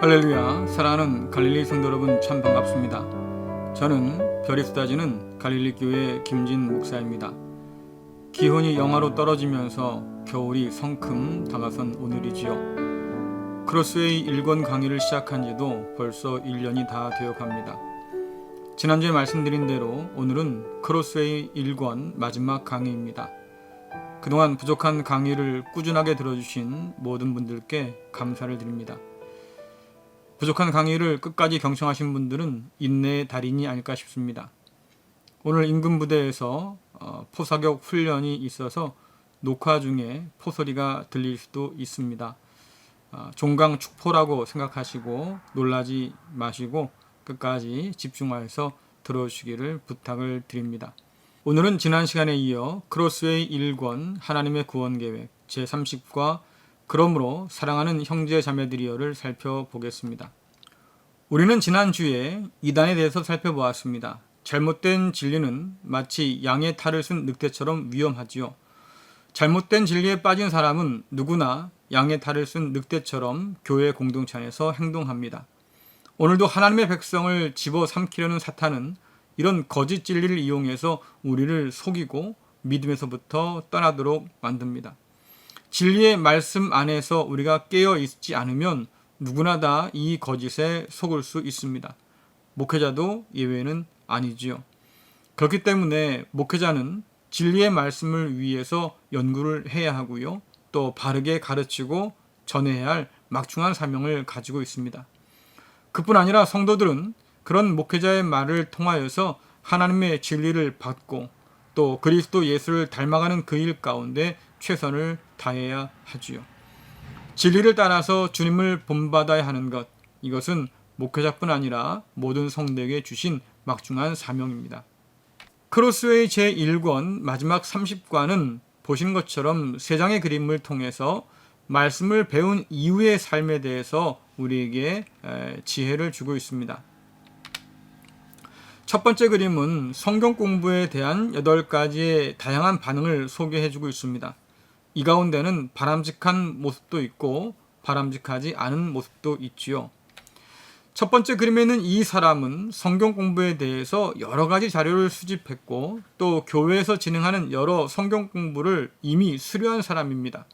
할렐루야, 사랑하는 갈릴리 성도 여러분, 참 반갑습니다. 저는 별이 쏟아지는 갈릴리 교회 김진 목사입니다. 기온이 영하로 떨어지면서 겨울이 성큼 다가선 오늘이지요. 크로스웨이 1권 강의를 시작한 지도 벌써 1년이 다 되어 갑니다. 지난주에 말씀드린 대로 오늘은 크로스웨이 1권 마지막 강의입니다. 그동안 부족한 강의를 꾸준하게 들어주신 모든 분들께 감사를 드립니다. 부족한 강의를 끝까지 경청하신 분들은 인내의 달인이 아닐까 싶습니다. 오늘 임금 부대에서 포사격 훈련이 있어서 녹화 중에 포소리가 들릴 수도 있습니다. 종강 축포라고 생각하시고 놀라지 마시고 끝까지 집중하여서 들어주시기를 부탁을 드립니다. 오늘은 지난 시간에 이어 크로스웨이 1권 하나님의 구원계획 제30과 그러므로 사랑하는 형제 자매들이여를 살펴보겠습니다. 우리는 지난주에 이단에 대해서 살펴보았습니다. 잘못된 진리는 마치 양의 탈을 쓴 늑대처럼 위험하지요. 잘못된 진리에 빠진 사람은 누구나 양의 탈을 쓴 늑대처럼 교회 공동체 안에서 행동합니다. 오늘도 하나님의 백성을 집어삼키려는 사탄은 이런 거짓 진리를 이용해서 우리를 속이고 믿음에서부터 떠나도록 만듭니다. 진리의 말씀 안에서 우리가 깨어 있지 않으면 누구나 다 이 거짓에 속을 수 있습니다. 목회자도 예외는 아니지요. 그렇기 때문에 목회자는 진리의 말씀을 위해서 연구를 해야 하고요. 또 바르게 가르치고 전해야 할 막중한 사명을 가지고 있습니다. 그뿐 아니라 성도들은 그런 목회자의 말을 통하여서 하나님의 진리를 받고 또 그리스도 예수를 닮아가는 그 일 가운데 최선을 다해야 하지요. 진리를 따라서 주님을 본받아야 하는 것, 이것은 목회자뿐 아니라 모든 성도에게 주신 막중한 사명입니다. 크로스웨이 제1권 마지막 30관은 보신 것처럼 3장의 그림을 통해서 말씀을 배운 이후의 삶에 대해서 우리에게 지혜를 주고 있습니다. 첫 번째 그림은 성경 공부에 대한 8가지의 다양한 반응을 소개해주고 있습니다. 이 가운데는 바람직한 모습도 있고 바람직하지 않은 모습도 있지요. 첫 번째 그림에는 이 사람은 성경 공부에 대해서 여러 가지 자료를 수집했고 또 교회에서 진행하는 여러 성경 공부를 이미 수료한 사람입니다.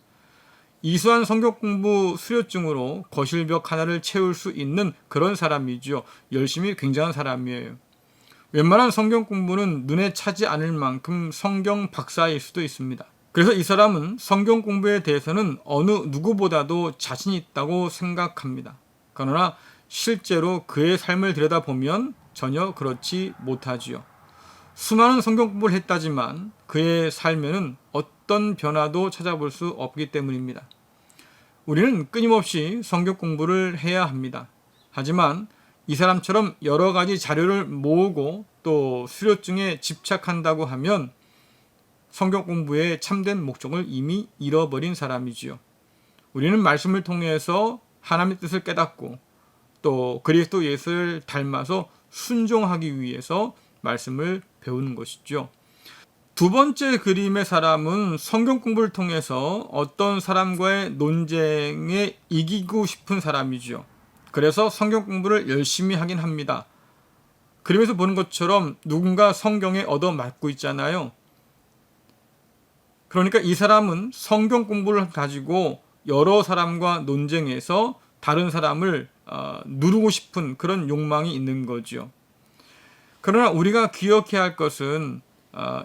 이수한 성경 공부 수료증으로 거실벽 하나를 채울 수 있는 그런 사람이죠. 열심히 굉장한 사람이에요. 웬만한 성경 공부는 눈에 차지 않을 만큼 성경 박사일 수도 있습니다. 그래서 이 사람은 성경 공부에 대해서는 어느 누구보다도 자신 있다고 생각합니다. 그러나 실제로 그의 삶을 들여다보면 전혀 그렇지 못하지요. 수많은 성경 공부를 했다지만 그의 삶에는 어떤 변화도 찾아볼 수 없기 때문입니다. 우리는 끊임없이 성경 공부를 해야 합니다. 하지만 이 사람처럼 여러 가지 자료를 모으고 또 수료증에 집착한다고 하면 성경 공부의 참된 목적을 이미 잃어버린 사람이지요. 우리는 말씀을 통해서 하나님의 뜻을 깨닫고 또 그리스도 예수를 닮아서 순종하기 위해서 말씀을 배우는 것이죠. 두 번째 그림의 사람은 성경 공부를 통해서 어떤 사람과의 논쟁에 이기고 싶은 사람이죠. 그래서 성경 공부를 열심히 하긴 합니다. 그림에서 보는 것처럼 누군가 성경에 얻어맞고 있잖아요. 그러니까 이 사람은 성경 공부를 가지고 여러 사람과 논쟁해서 다른 사람을 누르고 싶은 그런 욕망이 있는 거죠. 그러나 우리가 기억해야 할 것은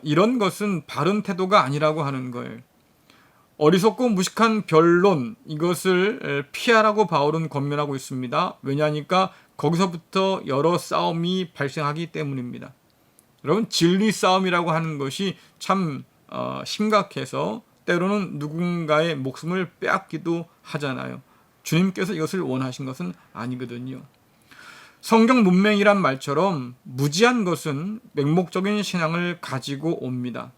이런 것은 바른 태도가 아니라고 하는 거예요. 어리석고 무식한 변론, 이것을 피하라고 바울은 권면하고 있습니다. 왜냐하니까 거기서부터 여러 싸움이 발생하기 때문입니다. 여러분, 진리 싸움이라고 하는 것이 참 심각해서 때로는 누군가의 목숨을 빼앗기도 하잖아요. 주님께서 이것을 원하신 것은 아니거든요. 성경 문맹이란 말처럼 무지한 것은 맹목적인 신앙을 가지고 옵니다.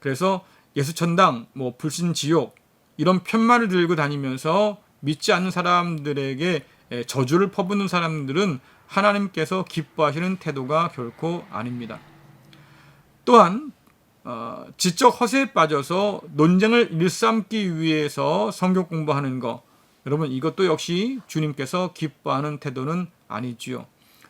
그래서 예수천당, 불신지옥 이런 편말을 들고 다니면서 믿지 않는 사람들에게 저주를 퍼붓는 사람들은 하나님께서 기뻐하시는 태도가 결코 아닙니다. 또한 지적 허세에 빠져서 논쟁을 일삼기 위해서 성경 공부하는 것, 여러분, 이것도 역시 주님께서 기뻐하는 태도는 아니지요.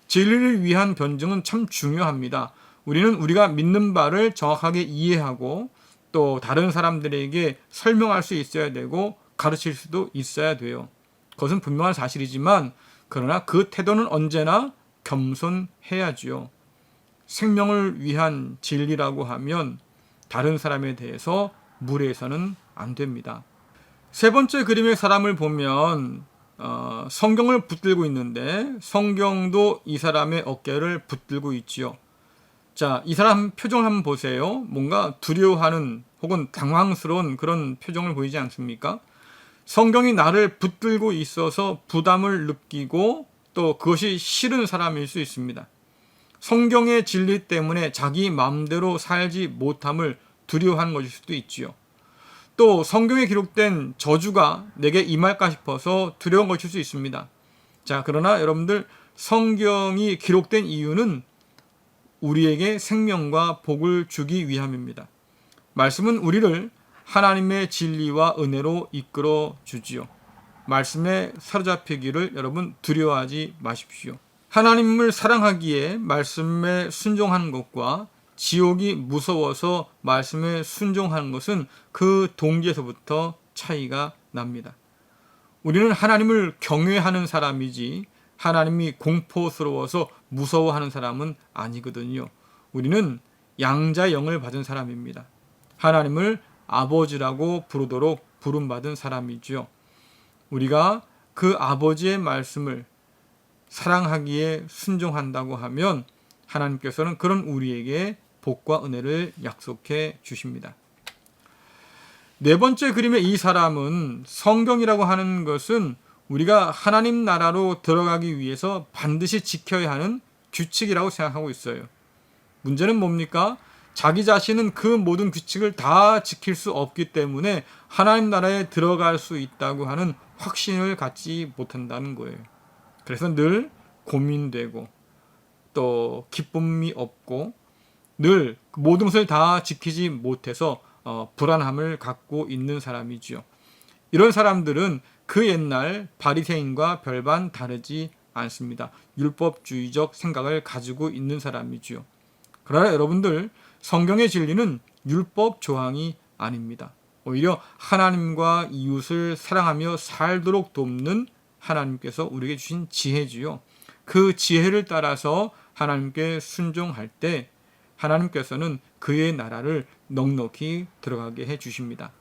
진리를 위한 변증은 참 중요합니다. 우리는 우리가 믿는 바를 정확하게 이해하고 또 다른 사람들에게 설명할 수 있어야 되고 가르칠 수도 있어야 돼요. 그것은 분명한 사실이지만 그러나 그 태도는 언제나 겸손해야지요. 생명을 위한 진리라고 하면 다른 사람에 대해서 무례해서는 안 됩니다. 세 번째 그림의 사람을 보면 성경을 붙들고 있는데 성경도 이 사람의 어깨를 붙들고 있지요. 자, 이 사람 표정을 한번 보세요. 뭔가 두려워하는 혹은 당황스러운 그런 표정을 보이지 않습니까? 성경이 나를 붙들고 있어서 부담을 느끼고 또 그것이 싫은 사람일 수 있습니다. 성경의 진리 때문에 자기 마음대로 살지 못함을 두려워하는 것일 수도 있지요. 또 성경에 기록된 저주가 내게 임할까 싶어서 두려운 것일 수 있습니다. 자, 그러나 여러분들, 성경이 기록된 이유는 우리에게 생명과 복을 주기 위함입니다. 말씀은 우리를 하나님의 진리와 은혜로 이끌어 주지요. 말씀에 사로잡히기를 여러분 두려워하지 마십시오. 하나님을 사랑하기에 말씀에 순종하는 것과 지옥이 무서워서 말씀에 순종하는 것은 그 동기에서부터 차이가 납니다. 우리는 하나님을 경외하는 사람이지 하나님이 공포스러워서 무서워하는 사람은 아니거든요. 우리는 양자의 영을 받은 사람입니다. 하나님을 아버지라고 부르도록 부름받은 사람이죠. 우리가 그 아버지의 말씀을 사랑하기에 순종한다고 하면 하나님께서는 그런 우리에게 복과 은혜를 약속해 주십니다. 네 번째 그림의 이 사람은 성경이라고 하는 것은 우리가 하나님 나라로 들어가기 위해서 반드시 지켜야 하는 규칙이라고 생각하고 있어요. 문제는 뭡니까? 자기 자신은 그 모든 규칙을 다 지킬 수 없기 때문에 하나님 나라에 들어갈 수 있다고 하는 확신을 갖지 못한다는 거예요. 그래서 늘 고민되고 또 기쁨이 없고 늘 모든 것을 다 지키지 못해서 불안함을 갖고 있는 사람이지요. 이런 사람들은 그 옛날 바리새인과 별반 다르지 않습니다. 율법주의적 생각을 가지고 있는 사람이지요. 그러나 여러분들, 성경의 진리는 율법 조항이 아닙니다. 오히려 하나님과 이웃을 사랑하며 살도록 돕는 하나님께서 우리에게 주신 지혜지요. 그 지혜를 따라서 하나님께 순종할 때 하나님께서는 그의 나라를 넉넉히 들어가게 해 주십니다.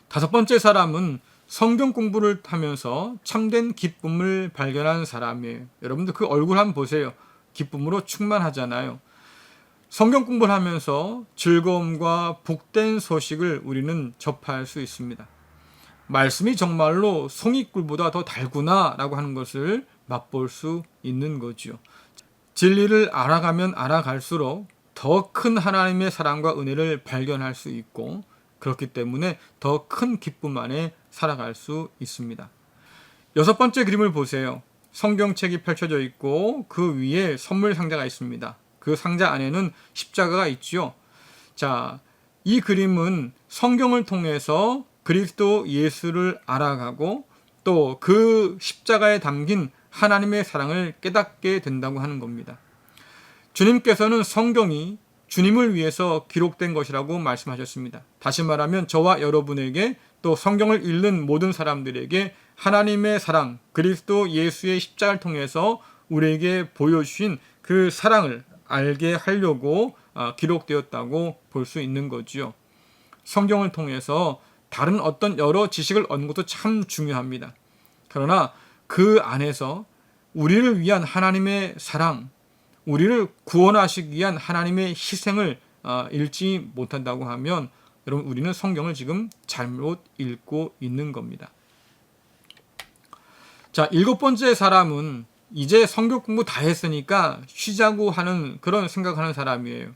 다섯 번째 사람은 성경 공부를 하면서 참된 기쁨을 발견한 사람이에요. 여러분들 그 얼굴 한번 보세요. 기쁨으로 충만하잖아요. 성경 공부를 하면서 즐거움과 복된 소식을 우리는 접할 수 있습니다. 말씀이 정말로 송이꿀보다 더 달구나 라고 하는 것을 맛볼 수 있는 거죠. 진리를 알아가면 알아갈수록 더 큰 하나님의 사랑과 은혜를 발견할 수 있고 그렇기 때문에 더 큰 기쁨 안에 살아갈 수 있습니다. 여섯 번째 그림을 보세요. 성경책이 펼쳐져 있고 그 위에 선물 상자가 있습니다. 그 상자 안에는 십자가가 있죠. 자, 이 그림은 성경을 통해서 그리스도 예수를 알아가고 또 그 십자가에 담긴 하나님의 사랑을 깨닫게 된다고 하는 겁니다. 주님께서는 성경이 주님을 위해서 기록된 것이라고 말씀하셨습니다. 다시 말하면 저와 여러분에게 또 성경을 읽는 모든 사람들에게 하나님의 사랑, 그리스도 예수의 십자가를 통해서 우리에게 보여주신 그 사랑을 알게 하려고 기록되었다고 볼 수 있는 거지요. 성경을 통해서 다른 어떤 여러 지식을 얻는 것도 참 중요합니다. 그러나 그 안에서 우리를 위한 하나님의 사랑, 우리를 구원하시기 위한 하나님의 희생을 읽지 못한다고 하면 여러분, 우리는 성경을 지금 잘못 읽고 있는 겁니다. 자, 일곱 번째 사람은 이제 성경 공부 다 했으니까 쉬자고 하는 그런 생각하는 사람이에요.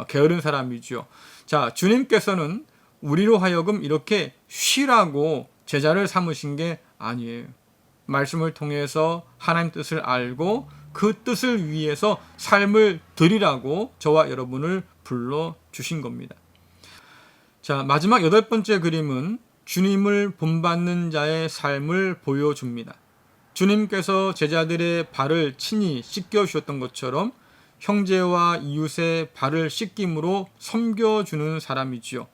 게으른 사람이죠. 자, 주님께서는 우리로 하여금 이렇게 쉬라고 제자를 삼으신 게 아니에요. 말씀을 통해서 하나님 뜻을 알고 그 뜻을 위해서 삶을 드리라고 저와 여러분을 불러주신 겁니다. 자, 마지막 여덟 번째 그림은 주님을 본받는 자의 삶을 보여줍니다. 주님께서 제자들의 발을 친히 씻겨주셨던 것처럼 형제와 이웃의 발을 씻김으로 섬겨주는 사람이지요.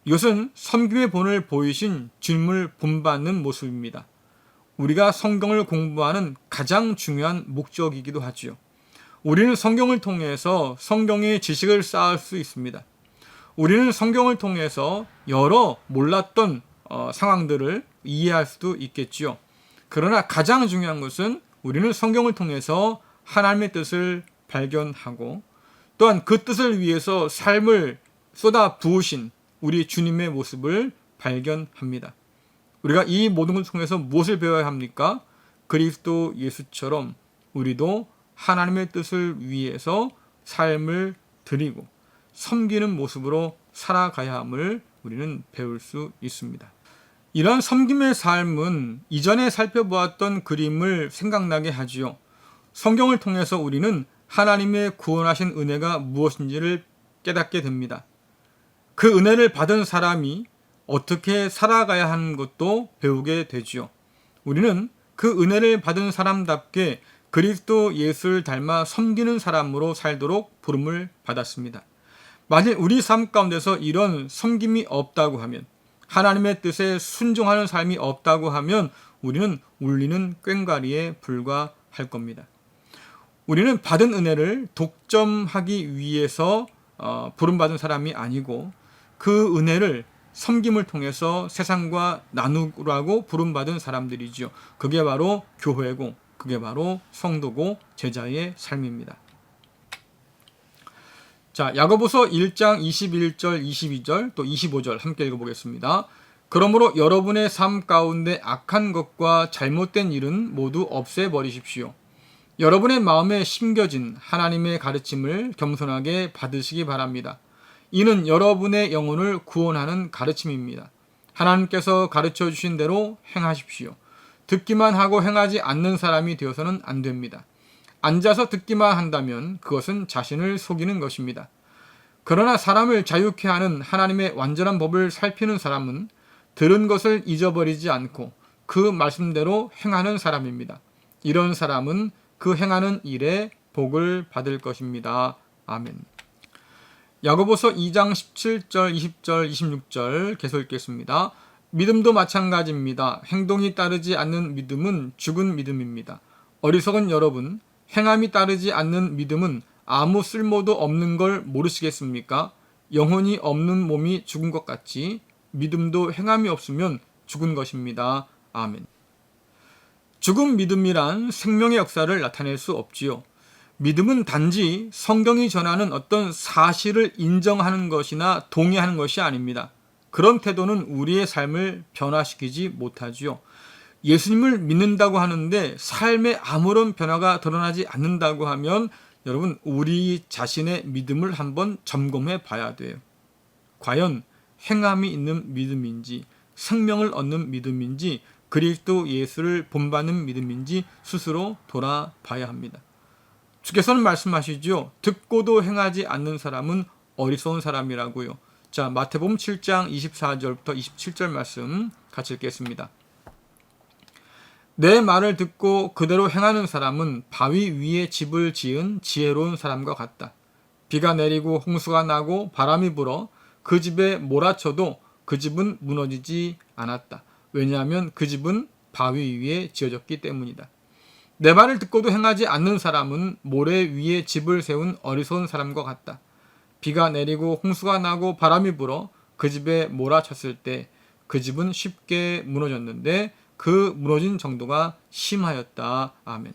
이것은 섬김의 본을 보이신 주님을 본받는 모습입니다. 우리가 성경을 공부하는 가장 중요한 목적이기도 하지요. 우리는 성경을 통해서 성경의 지식을 쌓을 수 있습니다. 우리는 성경을 통해서 여러 몰랐던 상황들을 이해할 수도 있겠지요. 그러나 가장 중요한 것은 우리는 성경을 통해서 하나님의 뜻을 발견하고 또한 그 뜻을 위해서 삶을 쏟아 부으신 우리 주님의 모습을 발견합니다. 우리가 이 모든 것을 통해서 무엇을 배워야 합니까? 그리스도 예수처럼 우리도 하나님의 뜻을 위해서 삶을 드리고 섬기는 모습으로 살아가야 함을 우리는 배울 수 있습니다. 이런 섬김의 삶은 이전에 살펴보았던 그림을 생각나게 하지요. 성경을 통해서 우리는 하나님의 구원하신 은혜가 무엇인지를 깨닫게 됩니다. 그 은혜를 받은 사람이 어떻게 살아가야 하는 것도 배우게 되지요. 우리는 그 은혜를 받은 사람답게 그리스도 예수를 닮아 섬기는 사람으로 살도록 부름을 받았습니다. 만일 우리 삶 가운데서 이런 섬김이 없다고 하면, 하나님의 뜻에 순종하는 삶이 없다고 하면 우리는 울리는 꽹과리에 불과할 겁니다. 우리는 받은 은혜를 독점하기 위해서 부름받은 사람이 아니고 그 은혜를 섬김을 통해서 세상과 나누라고 부름받은 사람들이지요. 그게 바로 교회고 그게 바로 성도고 제자의 삶입니다. 자, 야고보서 1장 21절, 22절, 또 25절 함께 읽어보겠습니다. 그러므로 여러분의 삶 가운데 악한 것과 잘못된 일은 모두 없애버리십시오. 여러분의 마음에 심겨진 하나님의 가르침을 겸손하게 받으시기 바랍니다. 이는 여러분의 영혼을 구원하는 가르침입니다. 하나님께서 가르쳐 주신 대로 행하십시오. 듣기만 하고 행하지 않는 사람이 되어서는 안 됩니다. 앉아서 듣기만 한다면 그것은 자신을 속이는 것입니다. 그러나 사람을 자유케 하는 하나님의 완전한 법을 살피는 사람은 들은 것을 잊어버리지 않고 그 말씀대로 행하는 사람입니다. 이런 사람은 그 행하는 일에 복을 받을 것입니다. 아멘. 야고보서 2장 17절, 20절, 26절 계속 읽겠습니다. 믿음도 마찬가지입니다. 행동이 따르지 않는 믿음은 죽은 믿음입니다. 어리석은 여러분, 행함이 따르지 않는 믿음은 아무 쓸모도 없는 걸 모르시겠습니까? 영혼이 없는 몸이 죽은 것 같이 믿음도 행함이 없으면 죽은 것입니다. 아멘. 죽은 믿음이란 생명의 역사를 나타낼 수 없지요. 믿음은 단지 성경이 전하는 어떤 사실을 인정하는 것이나 동의하는 것이 아닙니다. 그런 태도는 우리의 삶을 변화시키지 못하지요. 예수님을 믿는다고 하는데 삶에 아무런 변화가 드러나지 않는다고 하면 여러분, 우리 자신의 믿음을 한번 점검해 봐야 돼요. 과연 행함이 있는 믿음인지, 생명을 얻는 믿음인지, 그리스도 예수를 본받는 믿음인지 스스로 돌아봐야 합니다. 주께서는 말씀하시죠. 듣고도 행하지 않는 사람은 어리석은 사람이라고요. 자, 마태복음 7장 24절부터 27절 말씀 같이 읽겠습니다. 내 말을 듣고 그대로 행하는 사람은 바위 위에 집을 지은 지혜로운 사람과 같다. 비가 내리고 홍수가 나고 바람이 불어 그 집에 몰아쳐도 그 집은 무너지지 않았다. 왜냐하면 그 집은 바위 위에 지어졌기 때문이다. 내 말을 듣고도 행하지 않는 사람은 모래 위에 집을 세운 어리석은 사람과 같다. 비가 내리고 홍수가 나고 바람이 불어 그 집에 몰아쳤을 때 그 집은 쉽게 무너졌는데 그 무너진 정도가 심하였다. 아멘.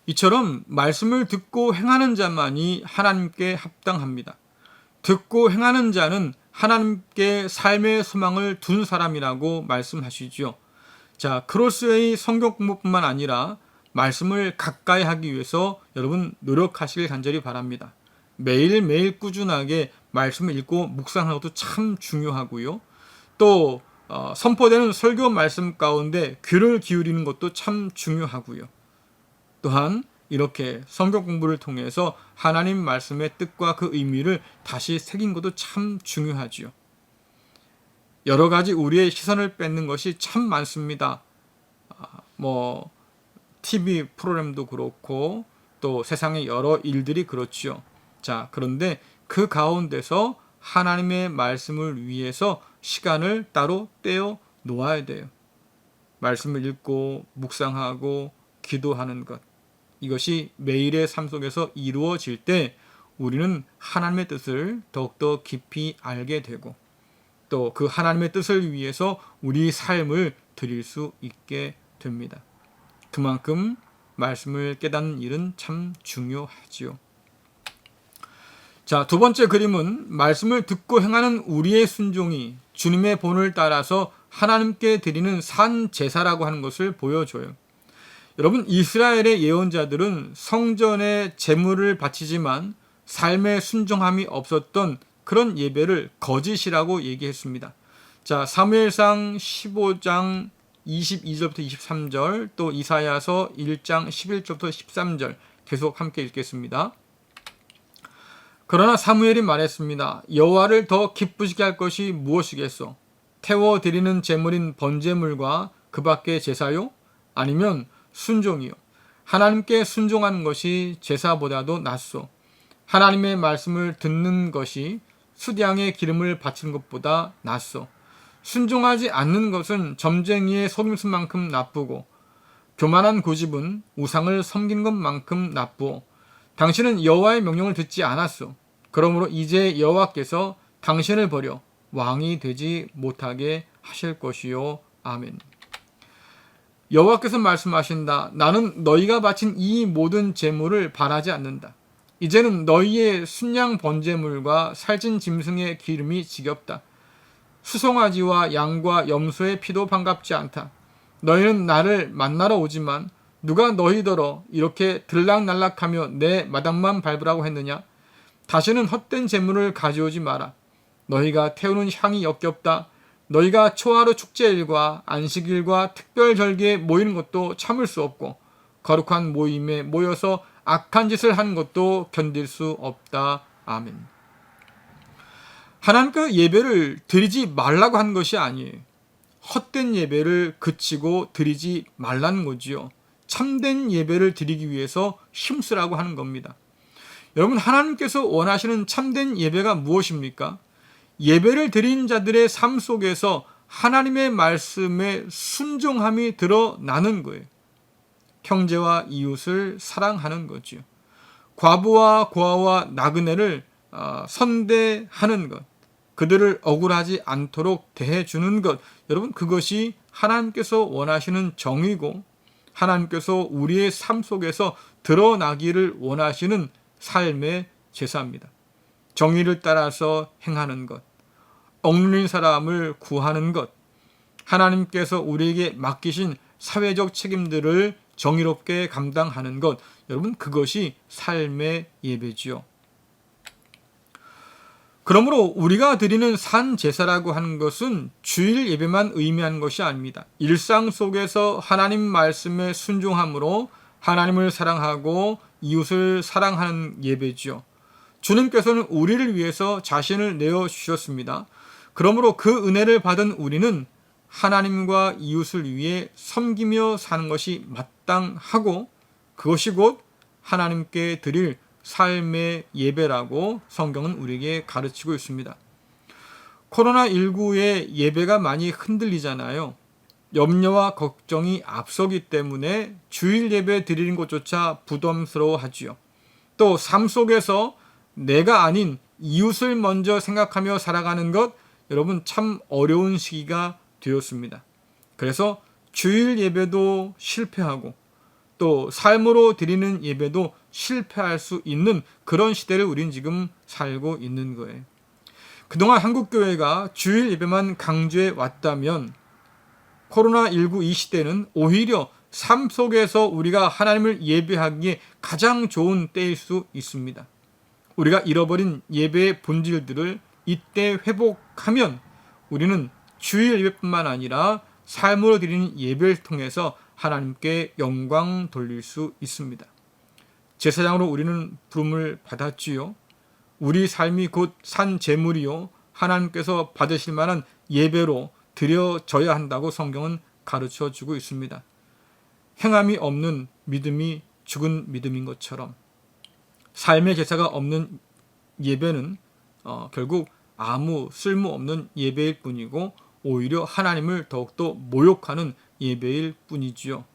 이처럼 말씀을 듣고 행하는 자만이 하나님께 합당합니다. 듣고 행하는 자는 하나님께 삶의 소망을 둔 사람이라고 말씀하시죠. 자, 크로스웨이 성경 공부뿐만 아니라 말씀을 가까이 하기 위해서 여러분 노력하시길 간절히 바랍니다. 매일매일 꾸준하게 말씀을 읽고 묵상하는 것도 참 중요하고요. 또 선포되는 설교 말씀 가운데 귀를 기울이는 것도 참 중요하고요. 또한 이렇게 성경 공부를 통해서 하나님 말씀의 뜻과 그 의미를 다시 새긴 것도 참 중요하지요. 여러 가지 우리의 시선을 뺏는 것이 참 많습니다. 뭐 TV 프로그램도 그렇고 또 세상의 여러 일들이 그렇지요. 자, 그런데 그 가운데서 하나님의 말씀을 위해서 시간을 따로 떼어 놓아야 돼요. 말씀을 읽고 묵상하고 기도하는 것. 이것이 매일의 삶 속에서 이루어질 때 우리는 하나님의 뜻을 더욱더 깊이 알게 되고 또 그 하나님의 뜻을 위해서 우리 삶을 드릴 수 있게 됩니다. 그만큼 말씀을 깨닫는 일은 참 중요하지요. 자, 두 번째 그림은 말씀을 듣고 행하는 우리의 순종이 주님의 본을 따라서 하나님께 드리는 산 제사라고 하는 것을 보여줘요. 여러분, 이스라엘의 예언자들은 성전에 제물을 바치지만 삶의 순종함이 없었던 그런 예배를 거짓이라고 얘기했습니다. 자, 사무엘상 15장 22절부터 23절, 또 이사야서 1장 11절부터 13절 계속 함께 읽겠습니다. 그러나 사무엘이 말했습니다. 여호와를 더 기쁘시게 할 것이 무엇이겠소? 태워 드리는 제물인 번제물과 그 밖의 제사요? 아니면 순종이요? 하나님께 순종하는 것이 제사보다도 낫소. 하나님의 말씀을 듣는 것이 수량의 기름을 바치는 것보다 낫소. 순종하지 않는 것은 점쟁이의 속임수만큼 나쁘고 교만한 고집은 우상을 섬기는 것만큼 나쁘오. 당신은 여호와의 명령을 듣지 않았소. 그러므로 이제 여호와께서 당신을 버려 왕이 되지 못하게 하실 것이요. 아멘. 여호와께서 말씀하신다. 나는 너희가 바친 이 모든 제물을 바라지 않는다. 이제는 너희의 순양 번제물과 살찐 짐승의 기름이 지겹다. 수송아지와 양과 염소의 피도 반갑지 않다. 너희는 나를 만나러 오지만 누가 너희더러 이렇게 들락날락하며 내 마당만 밟으라고 했느냐? 다시는 헛된 제물을 가져오지 마라. 너희가 태우는 향이 역겹다. 너희가 초하루 축제일과 안식일과 특별절기에 모이는 것도 참을 수 없고 거룩한 모임에 모여서 악한 짓을 하는 것도 견딜 수 없다. 아멘. 하나님께 예배를 드리지 말라고 한 것이 아니에요. 헛된 예배를 그치고 드리지 말라는 거지요. 참된 예배를 드리기 위해서 힘쓰라고 하는 겁니다. 여러분, 하나님께서 원하시는 참된 예배가 무엇입니까? 예배를 드린 자들의 삶 속에서 하나님의 말씀에 순종함이 드러나는 거예요. 형제와 이웃을 사랑하는 거죠. 과부와 고아와 나그네를 선대하는 것, 그들을 억울하지 않도록 대해주는 것, 여러분, 그것이 하나님께서 원하시는 정의고 하나님께서 우리의 삶 속에서 드러나기를 원하시는 삶의 제사입니다. 정의를 따라서 행하는 것, 억눌린 사람을 구하는 것, 하나님께서 우리에게 맡기신 사회적 책임들을 정의롭게 감당하는 것, 여러분, 그것이 삶의 예배지요. 그러므로 우리가 드리는 산 제사라고 하는 것은 주일 예배만 의미하는 것이 아닙니다. 일상 속에서 하나님 말씀에 순종함으로 하나님을 사랑하고 이웃을 사랑하는 예배지요. 주님께서는 우리를 위해서 자신을 내어주셨습니다. 그러므로 그 은혜를 받은 우리는 하나님과 이웃을 위해 섬기며 사는 것이 마땅하고 그것이 곧 하나님께 드릴 삶의 예배라고 성경은 우리에게 가르치고 있습니다. 코로나19의 예배가 많이 흔들리잖아요. 염려와 걱정이 앞서기 때문에 주일 예배 드리는 것조차 부담스러워하지요. 또 삶 속에서 내가 아닌 이웃을 먼저 생각하며 살아가는 것, 여러분, 참 어려운 시기가 되었습니다. 그래서 주일 예배도 실패하고 또 삶으로 드리는 예배도 실패할 수 있는 그런 시대를 우리는 지금 살고 있는 거예요. 그동안 한국교회가 주일 예배만 강조해 왔다면 코로나19 이 시대는 오히려 삶 속에서 우리가 하나님을 예배하기에 가장 좋은 때일 수 있습니다. 우리가 잃어버린 예배의 본질들을 이때 회복하면 우리는 주일 예배뿐만 아니라 삶으로 드리는 예배를 통해서 하나님께 영광 돌릴 수 있습니다. 제사장으로 우리는 부름을 받았지요. 우리 삶이 곧 산 제물이요 하나님께서 받으실 만한 예배로 드려져야 한다고 성경은 가르쳐 주고 있습니다. 행함이 없는 믿음이 죽은 믿음인 것처럼 삶의 제사가 없는 예배는 결국 아무 쓸모없는 예배일 뿐이고 오히려 하나님을 더욱더 모욕하는 예배일 뿐이지요.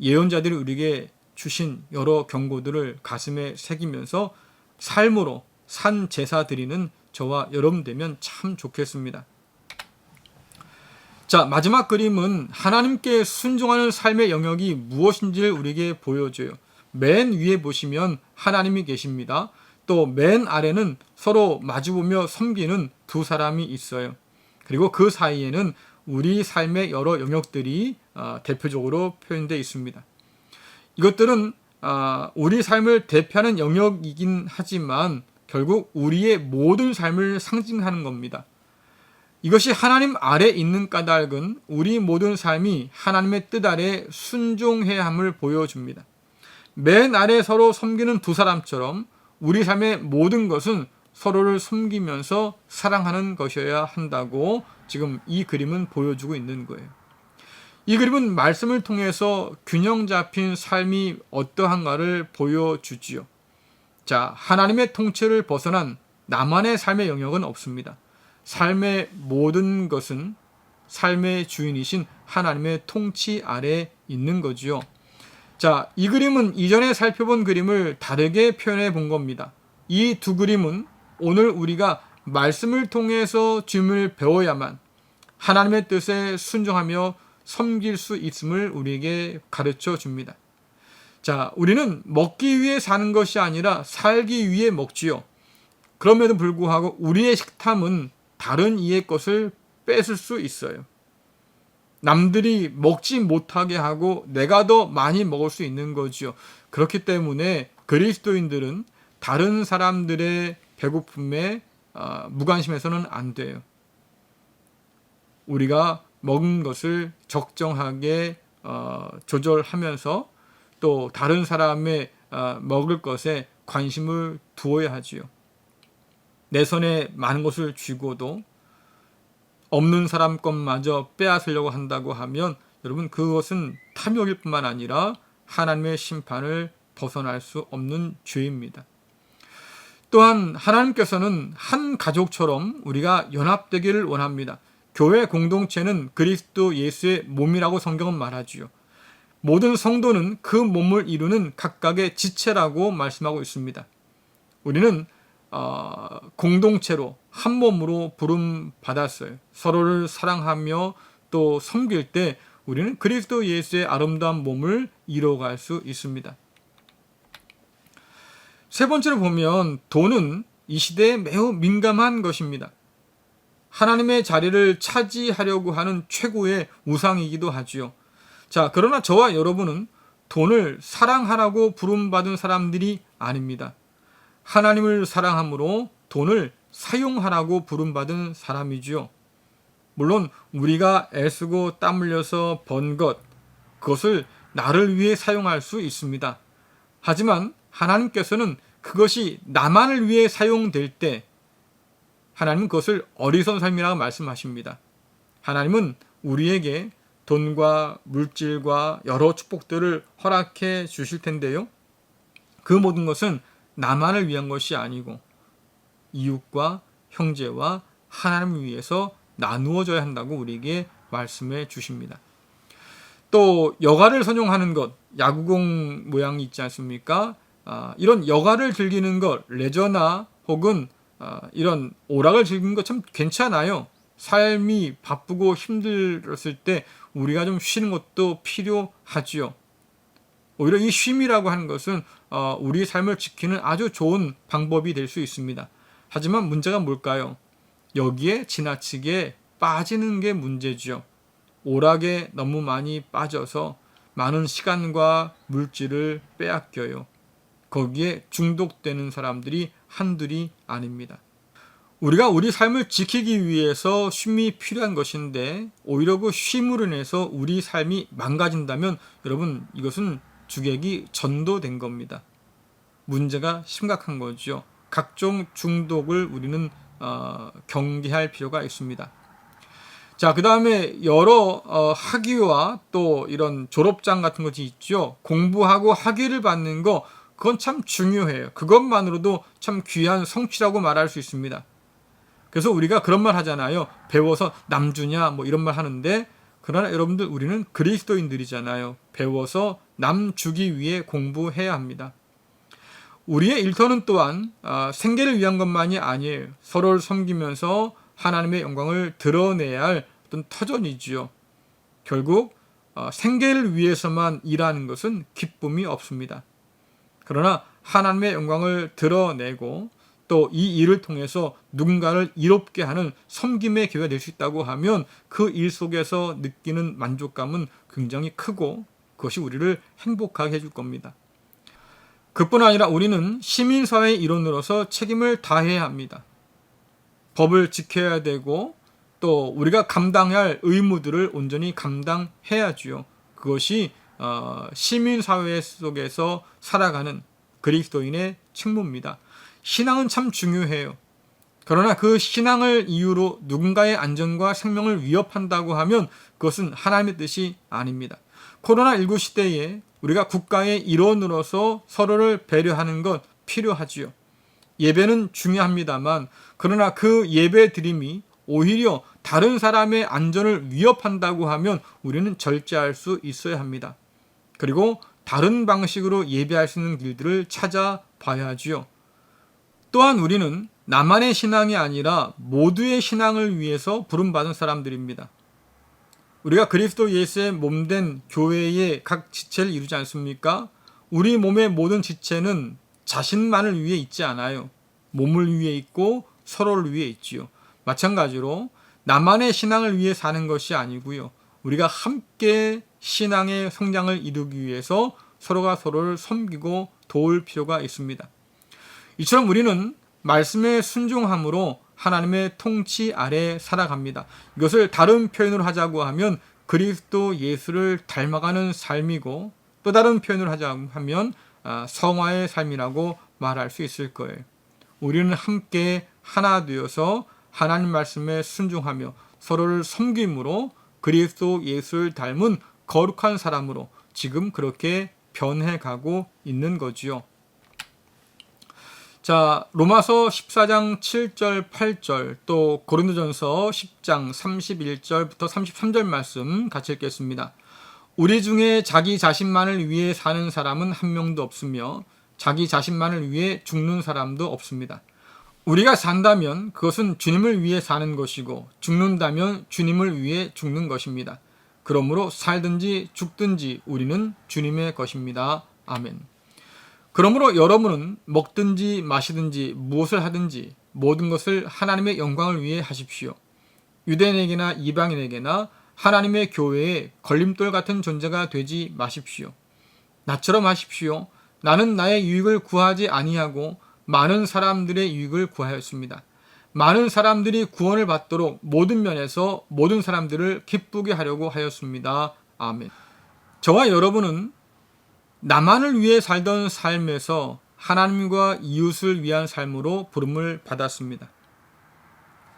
예언자들이 우리에게 주신 여러 경고들을 가슴에 새기면서 삶으로 산 제사 드리는 저와 여러분 되면 참 좋겠습니다. 자, 마지막 그림은 하나님께 순종하는 삶의 영역이 무엇인지를 우리에게 보여줘요. 맨 위에 보시면 하나님이 계십니다. 또 맨 아래는 서로 마주보며 섬기는 두 사람이 있어요. 그리고 그 사이에는 우리 삶의 여러 영역들이 대표적으로 표현되어 있습니다. 이것들은 우리 삶을 대표하는 영역이긴 하지만 결국 우리의 모든 삶을 상징하는 겁니다. 이것이 하나님 아래 있는 까닭은 우리 모든 삶이 하나님의 뜻 아래 순종해야 함을 보여줍니다. 맨 아래 서로 섬기는 두 사람처럼 우리 삶의 모든 것은 서로를 섬기면서 사랑하는 것이어야 한다고 지금 이 그림은 보여주고 있는 거예요. 이 그림은 말씀을 통해서 균형 잡힌 삶이 어떠한가를 보여주지요. 자, 하나님의 통치를 벗어난 나만의 삶의 영역은 없습니다. 삶의 모든 것은 삶의 주인이신 하나님의 통치 아래 있는 거지요. 자, 이 그림은 이전에 살펴본 그림을 다르게 표현해 본 겁니다. 이 두 그림은 오늘 우리가 말씀을 통해서 주님을 배워야만 하나님의 뜻에 순종하며 섬길 수 있음을 우리에게 가르쳐 줍니다. 자, 우리는 먹기 위해 사는 것이 아니라 살기 위해 먹지요. 그럼에도 불구하고 우리의 식탐은 다른 이의 것을 뺏을 수 있어요. 남들이 먹지 못하게 하고 내가 더 많이 먹을 수 있는 거지요. 그렇기 때문에 그리스도인들은 다른 사람들의 배고픔에 무관심해서는 안 돼요. 우리가 먹은 것을 적정하게 조절하면서 또 다른 사람의 먹을 것에 관심을 두어야 하지요. 내 손에 많은 것을 쥐고도 없는 사람 것마저 빼앗으려고 한다고 하면 여러분 그것은 탐욕일 뿐만 아니라 하나님의 심판을 벗어날 수 없는 죄입니다. 또한 하나님께서는 한 가족처럼 우리가 연합되기를 원합니다. 교회 공동체는 그리스도 예수의 몸이라고 성경은 말하지요. 모든 성도는 그 몸을 이루는 각각의 지체라고 말씀하고 있습니다. 우리는 공동체로 한 몸으로 부름 받았어요. 서로를 사랑하며 또 섬길 때 우리는 그리스도 예수의 아름다운 몸을 이뤄갈 수 있습니다. 세 번째로 보면 돈은 이 시대에 매우 민감한 것입니다. 하나님의 자리를 차지하려고 하는 최고의 우상이기도 하지요. 자, 그러나 저와 여러분은 돈을 사랑하라고 부름받은 사람들이 아닙니다. 하나님을 사랑함으로 돈을 사용하라고 부름받은 사람이지요. 물론 우리가 애쓰고 땀 흘려서 번 것, 그것을 나를 위해 사용할 수 있습니다. 하지만 하나님께서는 그것이 나만을 위해 사용될 때 하나님은 그것을 어리석은 삶이라고 말씀하십니다. 하나님은 우리에게 돈과 물질과 여러 축복들을 허락해 주실 텐데요. 그 모든 것은 나만을 위한 것이 아니고 이웃과 형제와 하나님을 위해서 나누어져야 한다고 우리에게 말씀해 주십니다. 또 여가를 선용하는 것, 야구공 모양이 있지 않습니까? 이런 여가를 즐기는 것, 레저나 혹은 이런 오락을 즐기는 것 참 괜찮아요. 삶이 바쁘고 힘들었을 때 우리가 좀 쉬는 것도 필요하지요. 오히려 이 쉼이라고 하는 것은 우리 삶을 지키는 아주 좋은 방법이 될 수 있습니다. 하지만 문제가 뭘까요? 여기에 지나치게 빠지는 게 문제죠. 오락에 너무 많이 빠져서 많은 시간과 물질을 빼앗겨요. 거기에 중독되는 사람들이 한둘이 아닙니다. 우리가 우리 삶을 지키기 위해서 쉼이 필요한 것인데 오히려 그 쉼으로 인해서 우리 삶이 망가진다면 여러분 이것은 주객이 전도된 겁니다. 문제가 심각한 거죠. 각종 중독을 우리는 경계할 필요가 있습니다. 자, 그 다음에 여러 학위와 또 이런 졸업장 같은 것이 있죠. 공부하고 학위를 받는 거, 그건 참 중요해요. 그것만으로도 참 귀한 성취라고 말할 수 있습니다. 그래서 우리가 그런 말 하잖아요. 배워서 남주냐 뭐 이런 말 하는데, 그러나 여러분들 우리는 그리스도인들이잖아요. 배워서 남 주기 위해 공부해야 합니다. 우리의 일터는 또한 생계를 위한 것만이 아니에요. 서로를 섬기면서 하나님의 영광을 드러내야 할 어떤 터전이지요. 결국 생계를 위해서만 일하는 것은 기쁨이 없습니다. 그러나 하나님의 영광을 드러내고 또 이 일을 통해서 누군가를 이롭게 하는 섬김의 기회가 될 수 있다고 하면 그 일 속에서 느끼는 만족감은 굉장히 크고 그것이 우리를 행복하게 해줄 겁니다. 그뿐 아니라 우리는 시민사회의 일원으로서 책임을 다해야 합니다. 법을 지켜야 되고 또 우리가 감당해야 할 의무들을 온전히 감당해야지요. 그것이 시민사회 속에서 살아가는 그리스도인의 책무입니다. 신앙은 참 중요해요. 그러나 그 신앙을 이유로 누군가의 안전과 생명을 위협한다고 하면 그것은 하나님의 뜻이 아닙니다. 코로나19 시대에 우리가 국가의 일원으로서 서로를 배려하는 것 필요하지요. 예배는 중요합니다만 그러나 그 예배 드림이 오히려 다른 사람의 안전을 위협한다고 하면 우리는 절제할 수 있어야 합니다. 그리고 다른 방식으로 예배할 수 있는 길들을 찾아봐야지요. 또한 우리는 나만의 신앙이 아니라 모두의 신앙을 위해서 부름받은 사람들입니다. 우리가 그리스도 예수의 몸된 교회의 각 지체를 이루지 않습니까? 우리 몸의 모든 지체는 자신만을 위해 있지 않아요. 몸을 위해 있고 서로를 위해 있지요. 마찬가지로 나만의 신앙을 위해 사는 것이 아니고요. 우리가 함께 신앙의 성장을 이루기 위해서 서로가 서로를 섬기고 도울 필요가 있습니다. 이처럼 우리는 말씀에 순종함으로 하나님의 통치 아래 살아갑니다. 이것을 다른 표현으로 하자고 하면 그리스도 예수를 닮아가는 삶이고 또 다른 표현을 하자고 하면 성화의 삶이라고 말할 수 있을 거예요. 우리는 함께 하나 되어서 하나님 말씀에 순종하며 서로를 섬김으로 그리스도 예수를 닮은 거룩한 사람으로 지금 그렇게 변해가고 있는 거지요. 자, 로마서 14장 7절 8절 또 고린도전서 10장 31절부터 33절 말씀 같이 읽겠습니다. 우리 중에 자기 자신만을 위해 사는 사람은 한 명도 없으며 자기 자신만을 위해 죽는 사람도 없습니다. 우리가 산다면 그것은 주님을 위해 사는 것이고 죽는다면 주님을 위해 죽는 것입니다. 그러므로 살든지 죽든지 우리는 주님의 것입니다. 아멘. 그러므로 여러분은 먹든지 마시든지 무엇을 하든지 모든 것을 하나님의 영광을 위해 하십시오. 유대인에게나 이방인에게나 하나님의 교회에 걸림돌 같은 존재가 되지 마십시오. 나처럼 하십시오. 나는 나의 유익을 구하지 아니하고 많은 사람들의 유익을 구하였습니다. 많은 사람들이 구원을 받도록 모든 면에서 모든 사람들을 기쁘게 하려고 하였습니다. 아멘. 저와 여러분은 나만을 위해 살던 삶에서 하나님과 이웃을 위한 삶으로 부름을 받았습니다.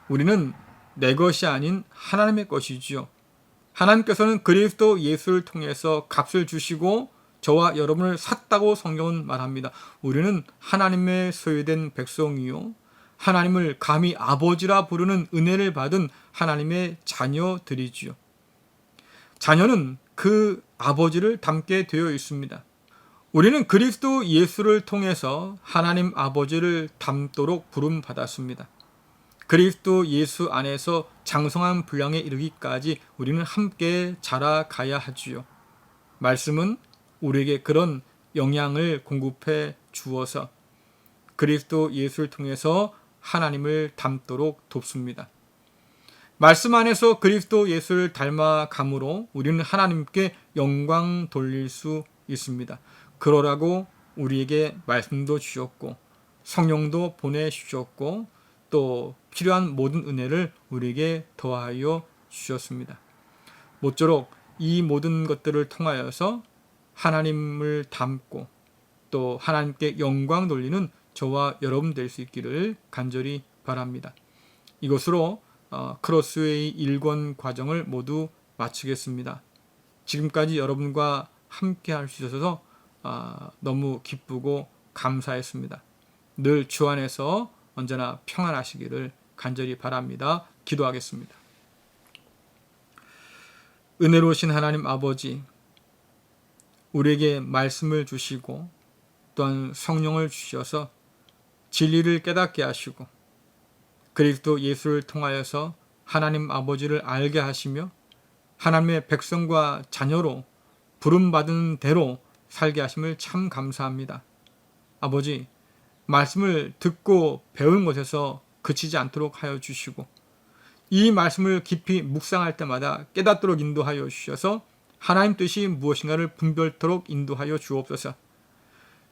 우리는 내 것이 아닌 하나님의 것이지요. 하나님께서는 그리스도 예수를 통해서 값을 주시고 저와 여러분을 샀다고 성경은 말합니다. 우리는 하나님의 소유된 백성이요. 하나님을 감히 아버지라 부르는 은혜를 받은 하나님의 자녀들이지요. 자녀는 그 아버지를 닮게 되어 있습니다. 우리는 그리스도 예수를 통해서 하나님 아버지를 닮도록 부름받았습니다. 그리스도 예수 안에서 장성한 분량에 이르기까지 우리는 함께 자라가야 하지요. 말씀은 우리에게 그런 영향을 공급해 주어서 그리스도 예수를 통해서 하나님을 닮도록 돕습니다. 말씀 안에서 그리스도 예수를 닮아감으로 우리는 하나님께 영광 돌릴 수 있습니다. 그러라고 우리에게 말씀도 주셨고 성령도 보내주셨고 또 필요한 모든 은혜를 우리에게 더하여 주셨습니다. 모쪼록 이 모든 것들을 통하여서 하나님을 닮고 또 하나님께 영광 돌리는 저와 여러분 될 수 있기를 간절히 바랍니다. 이것으로 크로스웨이 1권 과정을 모두 마치겠습니다. 지금까지 여러분과 함께 할 수 있어서 너무 기쁘고 감사했습니다. 늘 주 안에서 언제나 평안하시기를 간절히 바랍니다. 기도하겠습니다. 은혜로우신 하나님 아버지, 우리에게 말씀을 주시고 또한 성령을 주셔서 진리를 깨닫게 하시고 그리스도 예수를 통하여서 하나님 아버지를 알게 하시며 하나님의 백성과 자녀로 부름받은 대로 살게 하심을 참 감사합니다. 아버지, 말씀을 듣고 배운 것에서 그치지 않도록 하여 주시고 이 말씀을 깊이 묵상할 때마다 깨닫도록 인도하여 주셔서 하나님 뜻이 무엇인가를 분별토록 인도하여 주옵소서.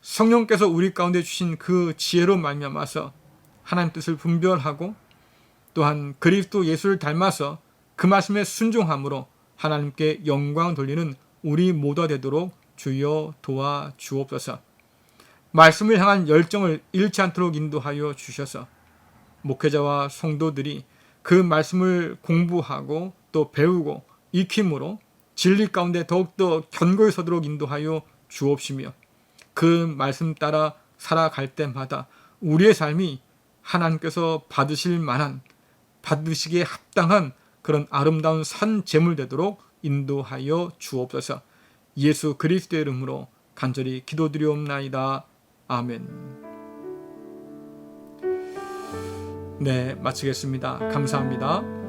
성령께서 우리 가운데 주신 그 지혜로 말미암아서 하나님 뜻을 분별하고 또한 그리스도 예수를 닮아서 그 말씀에 순종함으로 하나님께 영광 돌리는 우리 모두가 되도록 주여 도와 주옵소서. 말씀을 향한 열정을 잃지 않도록 인도하여 주셔서 목회자와 성도들이 그 말씀을 공부하고 또 배우고 익힘으로 진리 가운데 더욱더 견고히 서도록 인도하여 주옵시며 그 말씀 따라 살아갈 때마다 우리의 삶이 하나님께서 받으실 만한, 받으시기에 합당한 그런 아름다운 산 제물 되도록 인도하여 주옵소서. 예수 그리스도의 이름으로 간절히 기도드리옵나이다. 아멘. 네, 마치겠습니다. 감사합니다.